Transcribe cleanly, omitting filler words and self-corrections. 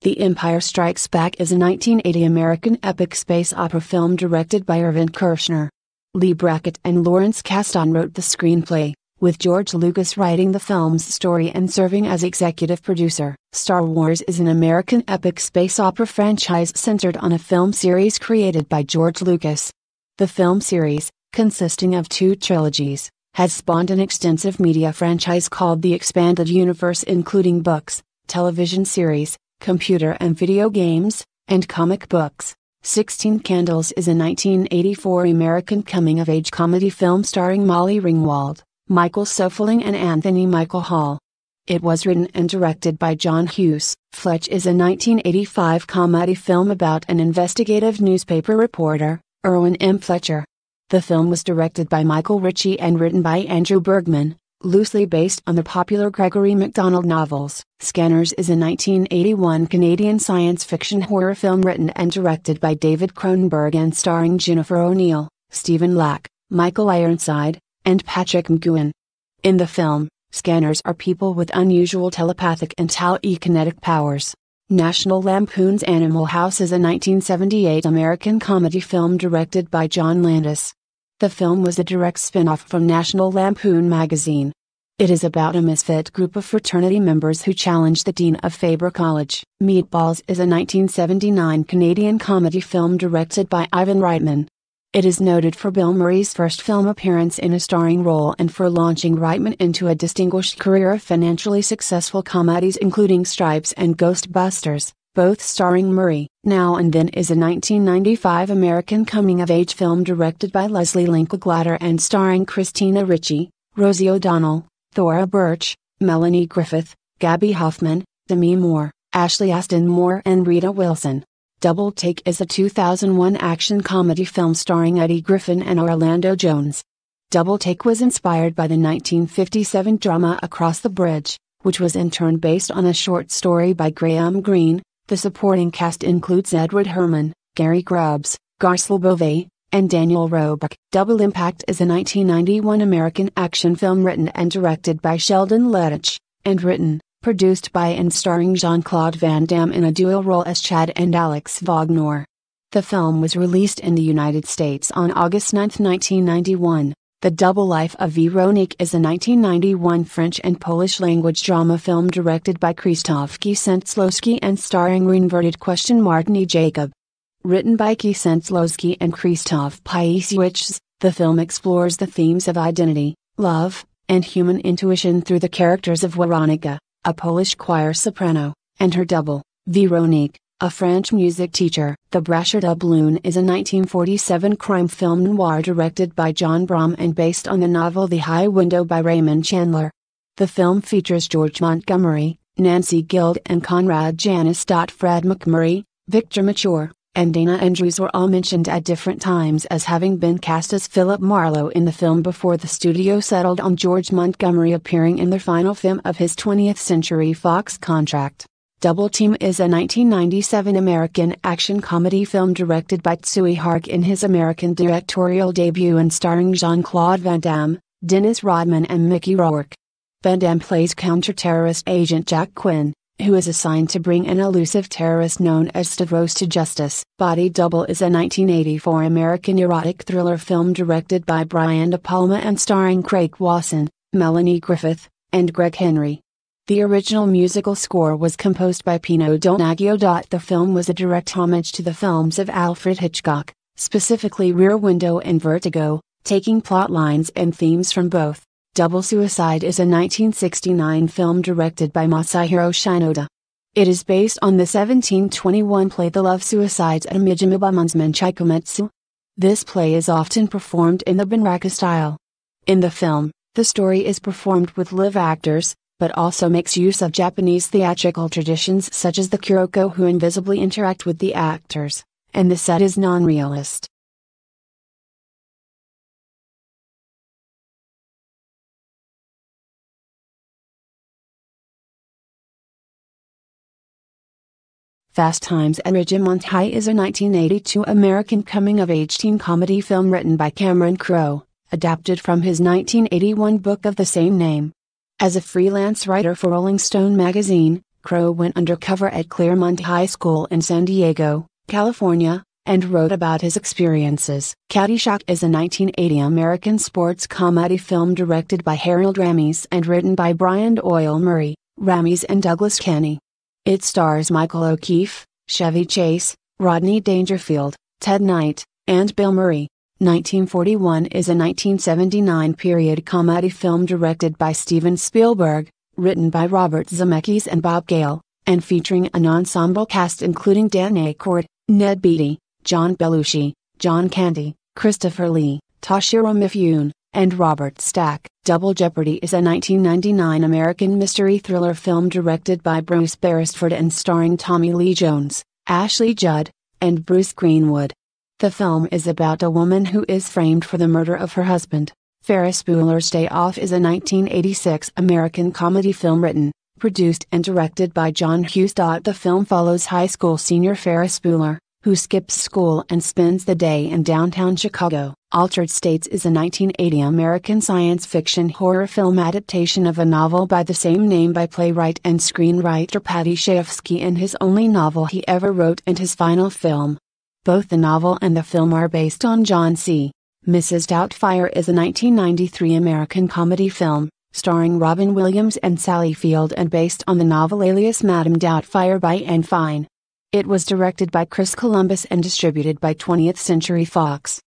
The Empire Strikes Back is a 1980 American epic space opera film directed by Irvin Kershner. Lee Brackett and Lawrence Kasdan wrote the screenplay, with George Lucas writing the film's story and serving as executive producer. Star Wars is an American epic space opera franchise centered on a film series created by George Lucas. The film series, consisting of two trilogies, has spawned an extensive media franchise called the Expanded Universe, including books, television series, computer and video games, and comic books. 16 Candles is a 1984 American coming-of-age comedy film starring Molly Ringwald, Michael Sofling and Anthony Michael Hall. It was written and directed by John Hughes. Fletch is a 1985 comedy film about an investigative newspaper reporter, Irwin M. Fletcher. The film was directed by Michael Ritchie and written by Andrew Bergman, loosely based on the popular Gregory MacDonald novels. Scanners is a 1981 Canadian science fiction horror film written and directed by David Cronenberg and starring Jennifer O'Neill, Stephen Lack, Michael Ironside, and Patrick McGoohan. In the film, scanners are people with unusual telepathic and telekinetic powers. National Lampoon's Animal House is a 1978 American comedy film directed by John Landis. The film was a direct spin-off from National Lampoon magazine. It is about a misfit group of fraternity members who challenge the dean of Faber College. Meatballs is a 1979 Canadian comedy film directed by Ivan Reitman. It is noted for Bill Murray's first film appearance in a starring role and for launching Reitman into a distinguished career of financially successful comedies including Stripes and Ghostbusters, both starring Murray. Now and Then is a 1995 American coming-of-age film directed by Leslie Linklater and starring Christina Ricci, Rosie O'Donnell, Thora Birch, Melanie Griffith, Gabby Hoffman, Demi Moore, Ashley Aston Moore and Rita Wilson. Double Take is a 2001 action comedy film starring Eddie Griffin and Orlando Jones. Double Take was inspired by the 1957 drama Across the Bridge, which was in turn based on a short story by Graham Greene. The supporting cast includes Edward Herrmann, Gary Grubbs, Garcelle Beauvais, and Daniel Roebuck. Double Impact is a 1991 American action film written and directed by Sheldon Lettich, and written, produced by and starring Jean-Claude Van Damme in a dual role as Chad and Alex Wagner. The film was released in the United States on August 9, 1991. The Double Life of Veronique is a 1991 French and Polish language drama film directed by Krzysztof Kieślowski and starring *E. Jacob. Written by Kieślowski and Krzysztof Piesiewicz, the film explores the themes of identity, love, and human intuition through the characters of Weronika, a Polish choir soprano, and her double, Veronique, a French music teacher. The Brasher Doubloon is a 1947 crime film noir directed by John Bram and based on the novel The High Window by Raymond Chandler. The film features George Montgomery, Nancy Guild and Conrad Janis. Fred McMurray, Victor Mature, and Dana Andrews were all mentioned at different times as having been cast as Philip Marlowe in the film before the studio settled on George Montgomery appearing in the final film of his 20th Century Fox contract. Double Team is a 1997 American action comedy film directed by Tsui Hark in his American directorial debut and starring Jean-Claude Van Damme, Dennis Rodman and Mickey Rourke. Van Damme plays counter-terrorist agent Jack Quinn, who is assigned to bring an elusive terrorist known as Stavros to justice. Body Double is a 1984 American erotic thriller film directed by Brian De Palma and starring Craig Wasson, Melanie Griffith, and Greg Henry. The original musical score was composed by Pino Donaggio. The film was a direct homage to the films of Alfred Hitchcock, specifically Rear Window and Vertigo, taking plot lines and themes from both. Double Suicide is a 1969 film directed by Masahiro Shinoda. It is based on the 1721 play The Love Suicides at Mijimabamon's Menchikometsu. This play is often performed in the Bunraku style. In the film, the story is performed with live actors, but also makes use of Japanese theatrical traditions such as the kuroko who invisibly interact with the actors, and the set is non-realist. Fast Times at Ridgemont High is a 1982 American coming-of-age teen comedy film written by Cameron Crowe, adapted from his 1981 book of the same name. As a freelance writer for Rolling Stone magazine, Crowe went undercover at Claremont High School in San Diego, California, and wrote about his experiences. Caddyshack is a 1980 American sports comedy film directed by Harold Ramis and written by Brian Doyle Murray, Ramis and Douglas Kenney. It stars Michael O'Keefe, Chevy Chase, Rodney Dangerfield, Ted Knight, and Bill Murray. 1941 is a 1979 period comedy film directed by Steven Spielberg, written by Robert Zemeckis and Bob Gale, and featuring an ensemble cast including Dan Aykroyd, Ned Beatty, John Belushi, John Candy, Christopher Lee, Toshiro Mifune, and Robert Stack. Double Jeopardy is a 1999 American mystery thriller film directed by Bruce Beresford and starring Tommy Lee Jones, Ashley Judd, and Bruce Greenwood. The film is about a woman who is framed for the murder of her husband. Ferris Bueller's Day Off is a 1986 American comedy film written, produced and directed by John Hughes. The film follows high school senior Ferris Bueller, who skips school and spends the day in downtown Chicago. Altered States is a 1980 American science fiction horror film adaptation of a novel by the same name by playwright and screenwriter Paddy Chayefsky, and his only novel he ever wrote and his final film. Both the novel and the film are based on John C. Mrs. Doubtfire is a 1993 American comedy film, starring Robin Williams and Sally Field and based on the novel Alias Madame Doubtfire by Anne Fine. It was directed by Chris Columbus and distributed by 20th Century Fox.